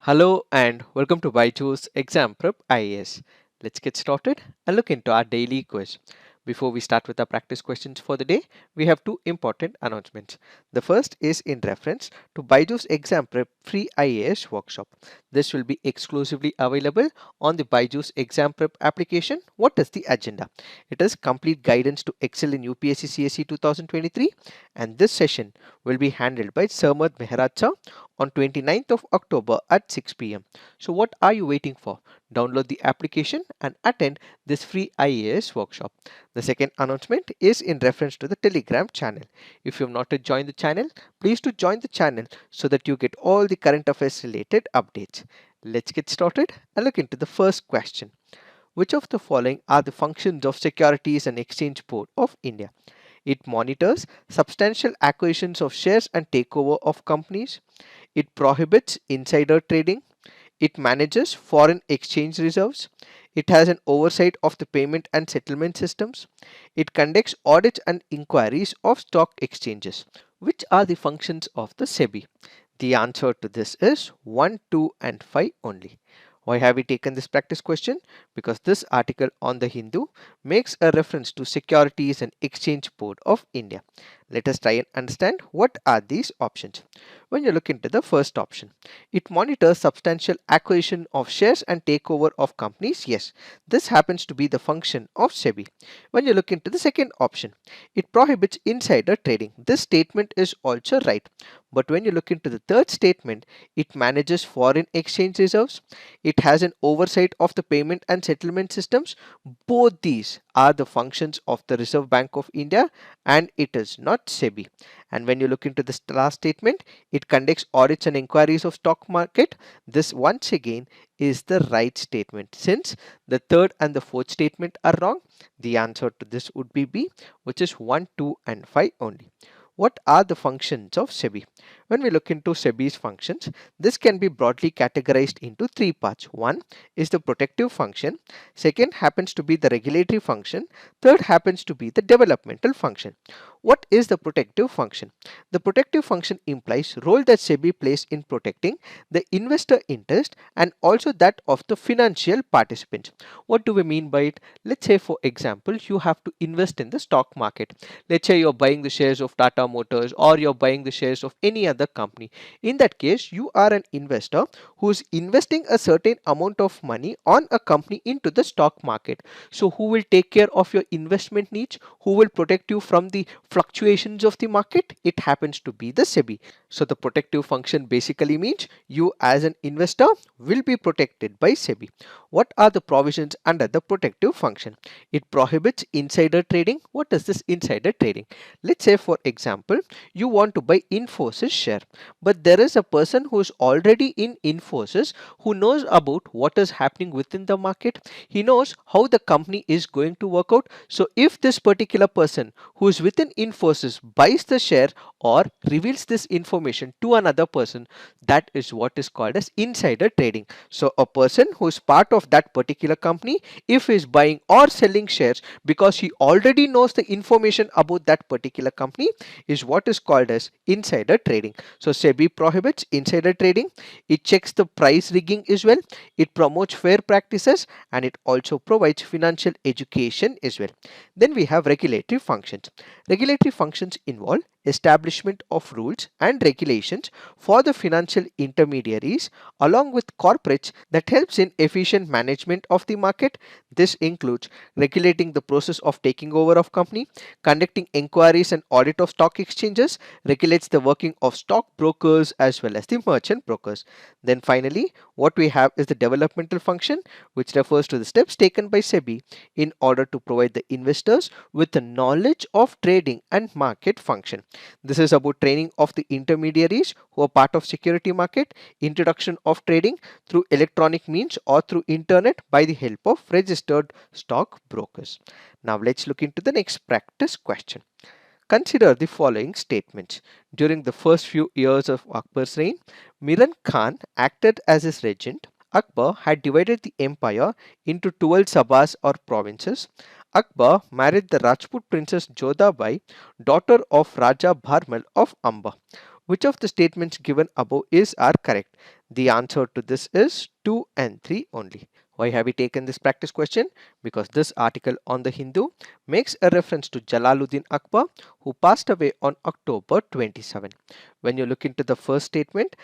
Hello and welcome to Byju's Exam Prep IAS. Let's get started and look into our daily quiz. Before we start with our practice questions for the day, we have two important announcements. The first is in reference to Byju's Exam Prep free IAS workshop. This will be exclusively available on the Byju's Exam Prep application. What is the agenda? It is complete guidance to excel in UPSC CSE 2023, and this session will be handled by Sarmad Mehracha on 29th of October at 6 p.m. So what are you waiting for? Download the application and attend this free IAS workshop. The second announcement is in reference to the Telegram channel. If you have not yet joined the channel, please do join the channel so that you get all the current affairs related updates. Let's get started and look into the first question. Which of the following are the functions of Securities and Exchange Board of India? It monitors substantial acquisitions of shares and takeover of companies. It prohibits insider trading. It manages foreign exchange reserves. It has an oversight of the payment and settlement systems. It conducts audits and inquiries of stock exchanges. Which are the functions of the SEBI? The answer to this is 1, 2 and 5 only. Why have we taken this practice question? Because this article on the Hindu makes a reference to Securities and Exchange Board of India. Let us try and understand what are these options. When you look into the first option, it monitors substantial acquisition of shares and takeover of companies. Yes, this happens to be the function of SEBI. When you look into the second option, it prohibits insider trading. This statement is also right. But when you look into the third statement, it manages foreign exchange reserves. It has an oversight of the payment and settlement systems. Both these are the functions of the Reserve Bank of India, and it is not SEBI. And when you look into the last statement, it conducts audits and inquiries of stock market. This once again is the right statement. Since the third and the fourth statement are wrong, the answer to this would be B, which is 1, 2 and 5 only. What are the functions of SEBI? When we look into SEBI's functions, this can be broadly categorized into three parts. One is the protective function. Second happens to be the regulatory function. Third happens to be the developmental function. What is the protective function? The protective function implies role that SEBI plays in protecting the investor interest and also that of the financial participants. What do we mean by it? Let's say, for example, you have to invest in the stock market. Let's say you're buying the shares of Tata Motors or you're buying the shares of any other company. In that case, you are an investor who's investing a certain amount of money on a company into the stock market. So who will take care of your investment needs? Who will protect you from the fluctuations of the market? It happens to be the SEBI. So the protective function basically means you as an investor will be protected by SEBI. What are the provisions under the protective function? It prohibits insider trading. What is this insider trading? Let's say, for example, you want to buy Infosys share, but there is a person who is already in Infosys who knows about what is happening within the market. He knows how the company is going to work out. So if this particular person who is within Infosys buys the share or reveals this information to another person, that is what is called as insider trading. So a person who is part of that particular company, if he is buying or selling shares because he already knows the information about that particular company, is what is called as insider trading. So SEBI prohibits insider trading. It checks the price rigging as well. It promotes fair practices, and it also provides financial education as well. Then we have regulatory functions. Regulatory functions involve establishment of rules and regulations for the financial intermediaries along with corporates that helps in efficient management of the market. This includes regulating the process of taking over of company, conducting inquiries and audit of stock exchanges, regulates the working of stock brokers as well as the merchant brokers. Then finally, what we have is the developmental function, which refers to the steps taken by SEBI in order to provide the investors with the knowledge of trading and market function. This is about training of the intermediaries who are part of security market, introduction of trading through electronic means or through internet by the help of registered stock brokers. Now let's look into the next practice question. Consider the following statements. During the first few years of Akbar's reign, Miran Khan acted as his regent. Akbar had divided the empire into 12 sabas or provinces. Akbar married the Rajput princess Jodhabai, daughter of Raja Bharmal of Amba. Which of the statements given above are correct? The answer to this is 2 and 3 only. Why have we taken this practice question? Because this article on the Hindu makes a reference to Jalaluddin Akbar, who passed away on October 27. When you look into the first statement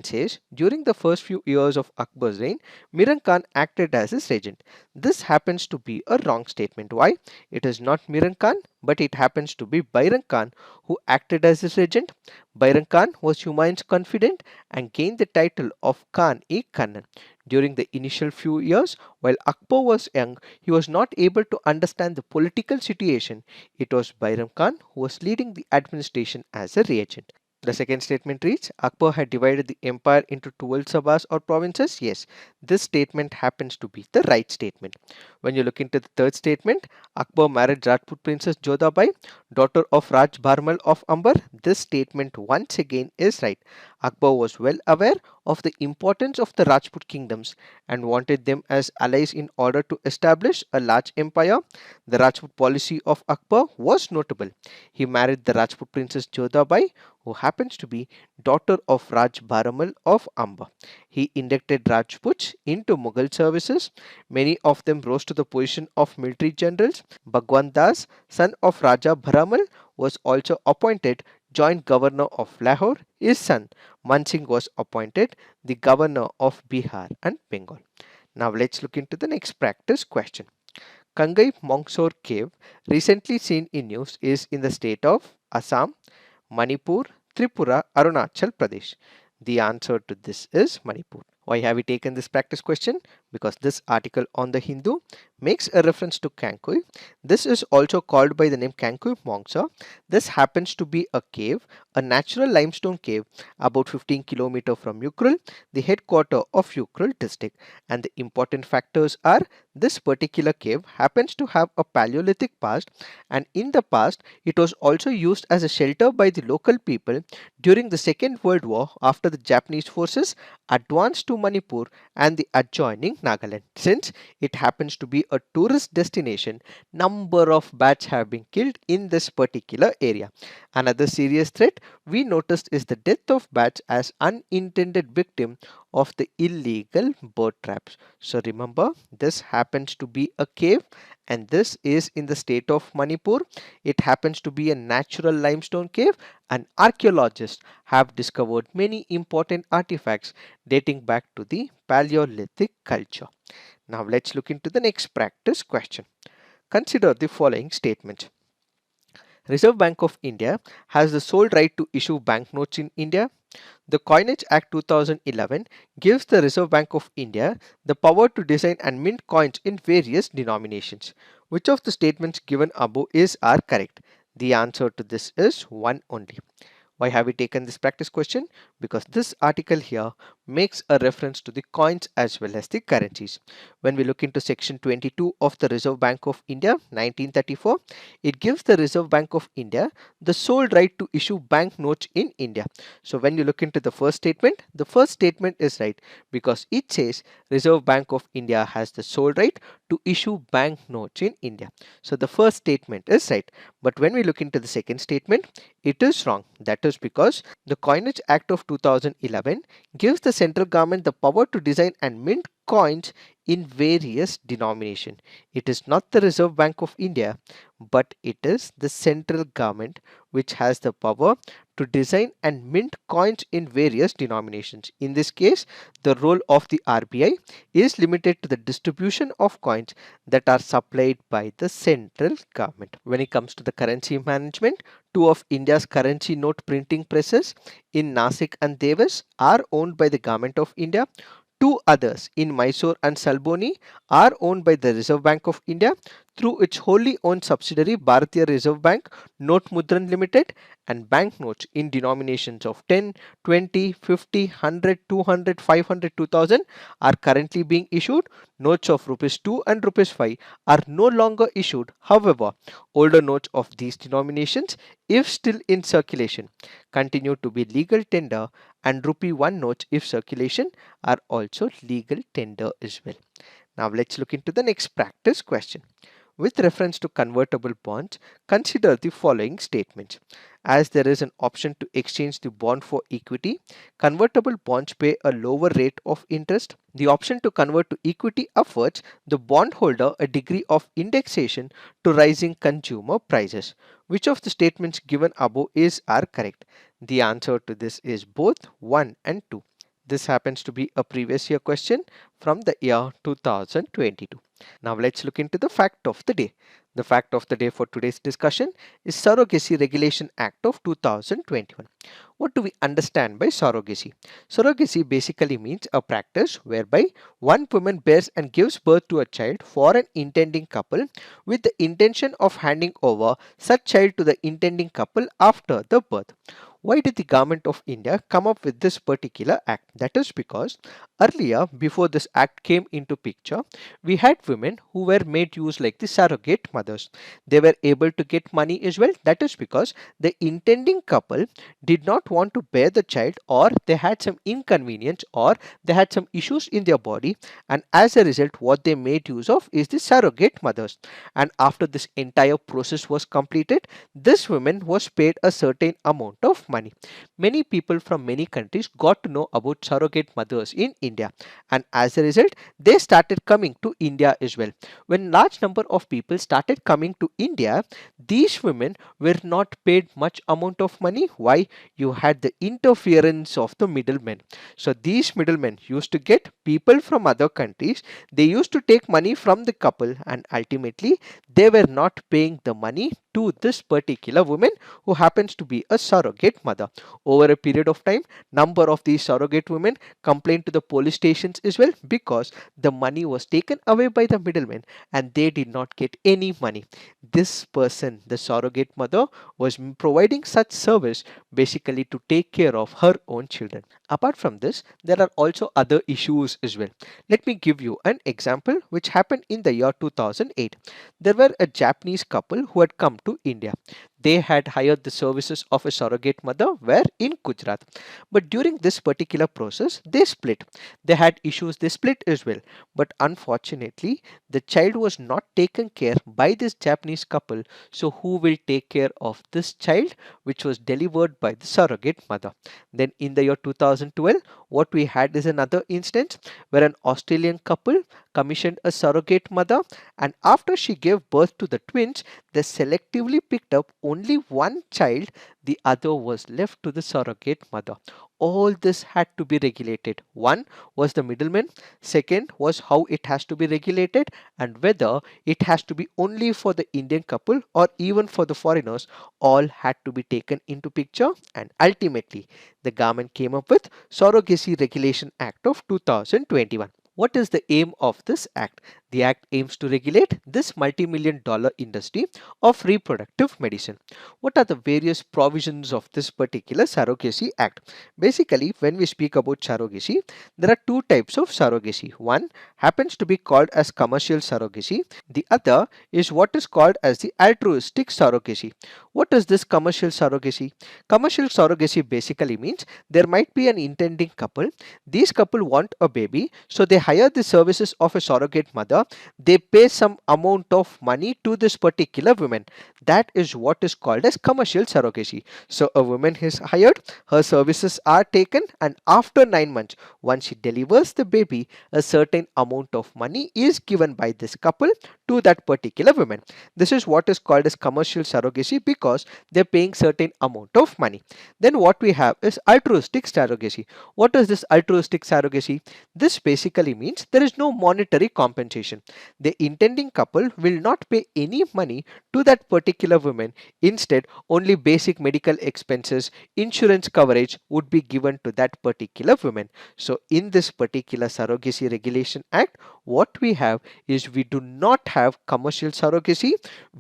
says, during the first few years of Akbar's reign, Miran Khan acted as his regent. This happens to be a wrong statement. Why? It is not Miran Khan, but it happens to be Bairam Khan who acted as his regent. Bairam Khan was Humayun's confidant and gained the title of Khan-e-Kanan. During the initial few years, while Akbar was young, he was not able to understand the political situation. It was Bairam Khan who was leading the administration as a regent. The second statement reads, Akbar had divided the empire into 12 sabas or provinces. Yes, this statement happens to be the right statement. When you look into the third statement, Akbar married Rajput princess Jodhabai, daughter of Raj Bharmal of Amber. This statement once again is right. Akbar was well aware of the importance of the Rajput kingdoms and wanted them as allies in order to establish a large empire. The Rajput policy of Akbar was notable. He married the Rajput princess Jodhabai, who happens to be daughter of Raj Bharamal of Amba. He inducted Rajputs into Mughal services. Many of them rose to the position of military generals. Bhagwan Das, son of Raja Bharamal, was also appointed joint governor of Lahore. His son Mansingh was appointed the governor of Bihar and Bengal. Now let's look into the next practice question. Khangkhui Mangsor cave, recently seen in news, is in the state of Assam, Manipur, Tripura, Arunachal Pradesh. The answer to this is Manipur. Why have we taken this practice question? Because this article on the Hindu makes a reference to Khangkhui. This is also called by the name Khangkhui Mangsor. This happens to be a cave, a natural limestone cave about 15 km from Ukhrul, the headquarter of Ukhrul district. And the important factors are this particular cave happens to have a Paleolithic past, and in the past it was also used as a shelter by the local people during the Second World War after the Japanese forces advanced to Manipur and the adjoining Nagaland. Since it happens to be a tourist destination, number of bats have been killed in this particular area. Another serious threat we noticed is the death of bats as unintended victim of the illegal bird traps. So remember, this happens to be a cave and this is in the state of Manipur. It happens to be a natural limestone cave, and archaeologists have discovered many important artifacts dating back to the Paleolithic culture. Now let's look into the next practice question. Consider the following statement. Reserve Bank of India has the sole right to issue banknotes in India. The Coinage Act 2011 gives the Reserve Bank of India the power to design and mint coins in various denominations. Which of the statements given above are correct? The answer to this is one only. Why have we taken this practice question? Because this article here makes a reference to the coins as well as the currencies. When we look into section 22 of the Reserve Bank of India 1934, it gives the Reserve Bank of India the sole right to issue banknotes in India. So when you look into the first statement is right because it says Reserve Bank of India has the sole right to issue banknotes in India. So the first statement is right. But when we look into the second statement, it is wrong. That is because the Coinage Act of 2011 gives the central government the power to design and mint coins in various denominations. It is not the Reserve Bank of India, but it is the central government which has the power to design and mint coins in various denominations. In this case, the role of the RBI is limited to the distribution of coins that are supplied by the central government. When it comes to the currency management, two of India's currency note printing presses in Nasik and Dewas are owned by the Government of India. Two others in Mysore and Salboni are owned by the Reserve Bank of India through its wholly owned subsidiary Bharatiya Reserve Bank Note Mudran Limited, and banknotes in denominations of 10, 20, 50, 100, 200, 500, 2000 are currently being issued. Notes of rupees 2 and rupees 5 are no longer issued. However, older notes of these denominations, if still in circulation, continue to be legal tender, and rupee 1 notes, if circulation, are also legal tender as well. Now let's look into the next practice question. With reference to convertible bonds, consider the following statements. As there is an option to exchange the bond for equity, convertible bonds pay a lower rate of interest. The option to convert to equity affords the bondholder a degree of indexation to rising consumer prices. Which of the statements given above are correct? The answer to this is both 1 and 2. This happens to be a previous year question from the year 2022. Now let's look into the fact of the day. The fact of the day for today's discussion is Surrogacy Regulation Act of 2021. What do we understand by surrogacy? Surrogacy basically means a practice whereby one woman bears and gives birth to a child for an intending couple with the intention of handing over such child to the intending couple after the birth. Why did the government of India come up with this particular act? That is because earlier, before this act came into picture, we had women who were made use like the surrogate mothers. They were able to get money as well. That is because the intending couple did not want to bear the child, or they had some inconvenience, or they had some issues in their body, and as a result what they made use of is the surrogate mothers. And after this entire process was completed, this woman was paid a certain amount of money. Many people from many countries got to know about surrogate mothers in India, and as a result they started coming to India as well. When large number of people started coming to India, these women were not paid much amount of money. Why? You had the interference of the middlemen. So these middlemen used to get people from other countries. They used to take money from the couple, and ultimately they were not paying the money to this particular woman who happens to be a surrogate mother. Over a period of time, number of these surrogate women complained to the police stations as well, because the money was taken away by the middlemen and they did not get any money. This person, the surrogate mother, was providing such service basically to take care of her own children. Apart from this, there are also other issues as well. Let me give you an example which happened in the year 2008. There were a Japanese couple who had come to India. They had hired the services of a surrogate mother where in Gujarat. But during this particular process, they split. They had issues, they split as well. But unfortunately, the child was not taken care by this Japanese couple. So who will take care of this child which was delivered by the surrogate mother? Then in the year 2012, what we had is another instance where an Australian couple commissioned a surrogate mother, and after she gave birth to the twins, they selectively picked up only one child. The other was left to the surrogate mother. All this had to be regulated. One was the middleman, second was how it has to be regulated, and whether it has to be only for the Indian couple or even for the foreigners. All had to be taken into picture, and ultimately the government came up with Surrogacy Regulation Act of 2021. What is the aim of this act? The act aims to regulate this multi-million dollar industry of reproductive medicine. What are the various provisions of this particular Surrogacy Act? Basically, when we speak about surrogacy, there are two types of surrogacy. One happens to be called as commercial surrogacy. The other is what is called as the altruistic surrogacy. What is this commercial surrogacy? Commercial surrogacy basically means there might be an intending couple. These couple want a baby, so they hire the services of a surrogate mother. They pay some amount of money to this particular woman. That is what is called as commercial surrogacy. So a woman is hired, her services are taken, and after 9 months, once she delivers the baby, a certain amount of money is given by this couple to that particular woman. This is what is called as commercial surrogacy, because they're paying certain amount of money. Then what we have is altruistic surrogacy. What is this altruistic surrogacy? This basically means there is no monetary compensation. The intending couple will not pay any money to that particular woman. Instead, only basic medical expenses, insurance coverage would be given to that particular woman. So in this particular Surrogacy Regulation Act, what we have is we do not have commercial surrogacy,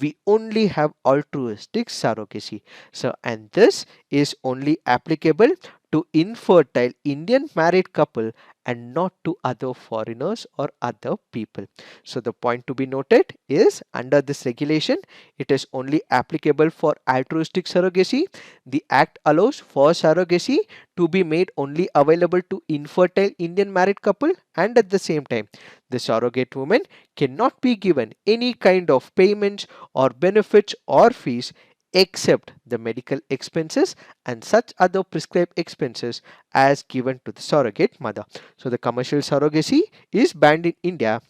we only have altruistic surrogacy. So, and this is only applicable to infertile Indian married couple and not to other foreigners or other people. So the point to be noted is under this regulation, it is only applicable for altruistic surrogacy. The act allows for surrogacy to be made only available to infertile Indian married couple, and at the same time, the surrogate woman cannot be given any kind of payments or benefits or fees except the medical expenses and such other prescribed expenses as given to the surrogate mother. So the commercial surrogacy is banned in India,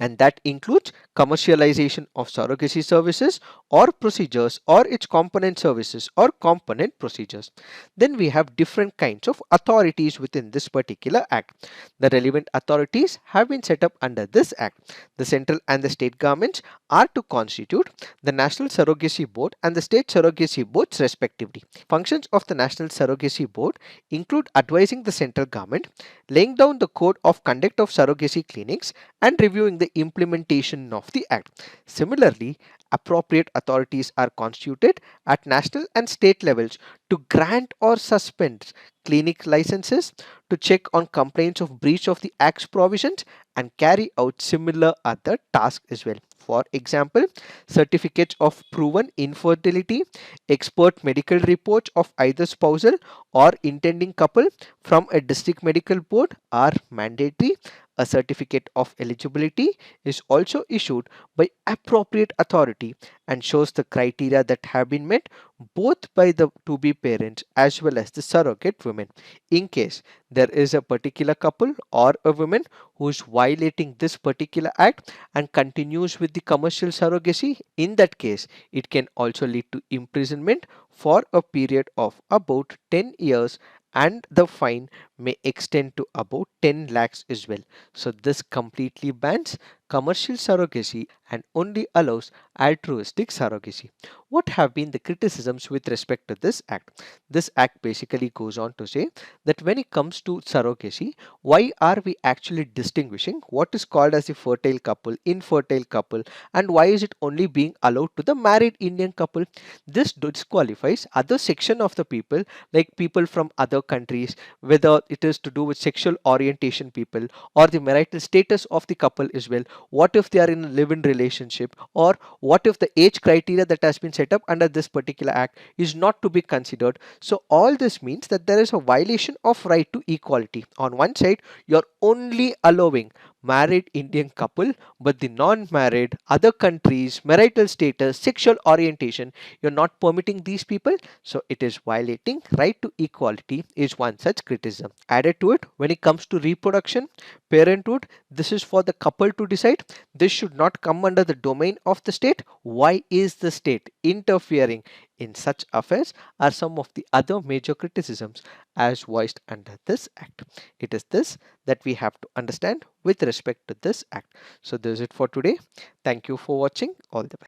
and that includes commercialization of surrogacy services or procedures or its component services or component procedures. Then we have different kinds of authorities within this particular act. The relevant authorities have been set up under this act. The central and the state governments are to constitute the National Surrogacy Board and the State Surrogacy Boards respectively. Functions of the National Surrogacy Board include advising the central government, laying down the code of conduct of surrogacy clinics, and reviewing the implementation of the act. Similarly, appropriate authorities are constituted at national and state levels to grant or suspend clinic licenses, to check on complaints of breach of the act's provisions, and carry out similar other tasks as well. For example, certificates of proven infertility, expert medical reports of either spousal or intending couple from a district medical board are mandatory. A certificate of eligibility is also issued by appropriate authority and shows the criteria that have been met both by the to-be parents as well as the surrogate women. In case there is a particular couple or a woman who is violating this particular act and continues with the commercial surrogacy, in that case it can also lead to imprisonment for a period of about 10 years, and the fine may extend to about 10 lakhs as well. So this completely bans commercial surrogacy and only allows altruistic surrogacy. What have been the criticisms with respect to this act? This act basically goes on to say that when it comes to surrogacy, why are we actually distinguishing what is called as a fertile couple, infertile couple, and why is it only being allowed to the married Indian couple? This disqualifies other section of the people, like people from other countries, whether it is to do with sexual orientation people or the marital status of the couple as well. What if they are in a live-in relationship, or what if the age criteria that has been set up under this particular act is not to be considered? So all this means that there is a violation of right to equality. On one side, you're only allowing married Indian couple, but the non-married, other countries, marital status, sexual orientation, you're not permitting these people. So it is violating right to equality is one such criticism. Added to it, when it comes to reproduction, parenthood, this is for the couple to decide. This should not come under the domain of the state. Why is the state interfering in such affairs are some of the other major criticisms as voiced under this act. It is this that we have to understand with respect to this act. So this is it for today. Thank you for watching. All the best.